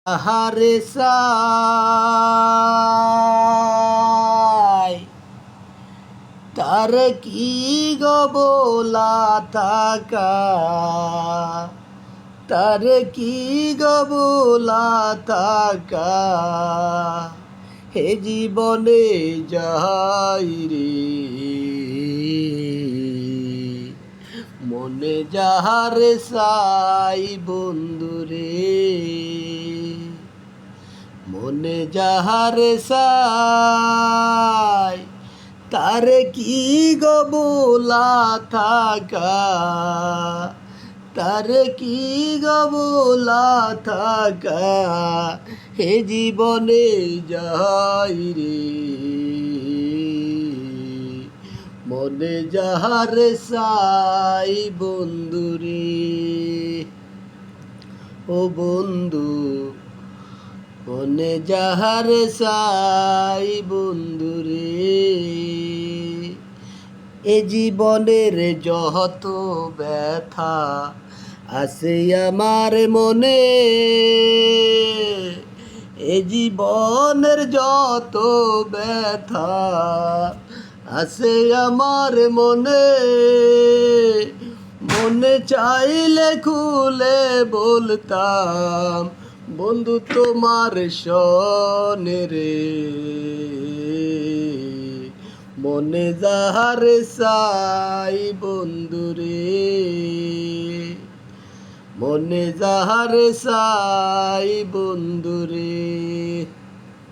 আহারে সাই তার কি গবলা থাকা, তার কি গবলা থাকা, হে জীবনে যাই রে মনে যাহার সাই বন্ধুরে, মনে যাহার সাই তার কি গবলা থাকা, তার কি গবলা থাকা, হে জীবনে যাই রে মনে যাহার সাই বন্ধুরে। ও বন্ধু মনে যাহার সাই বন্ধুরে, এ জীবনের যত ব্যথা আছে আমার মনে, এ জীবনের যত ব্যথা আছে আমার মনে, মনে চাইলে খুলে বলতাম বন্ধু তোমার শোনে রে, মনে যাহার সাই বন্ধুরে, মনে যাহার সাই বন্ধুরে।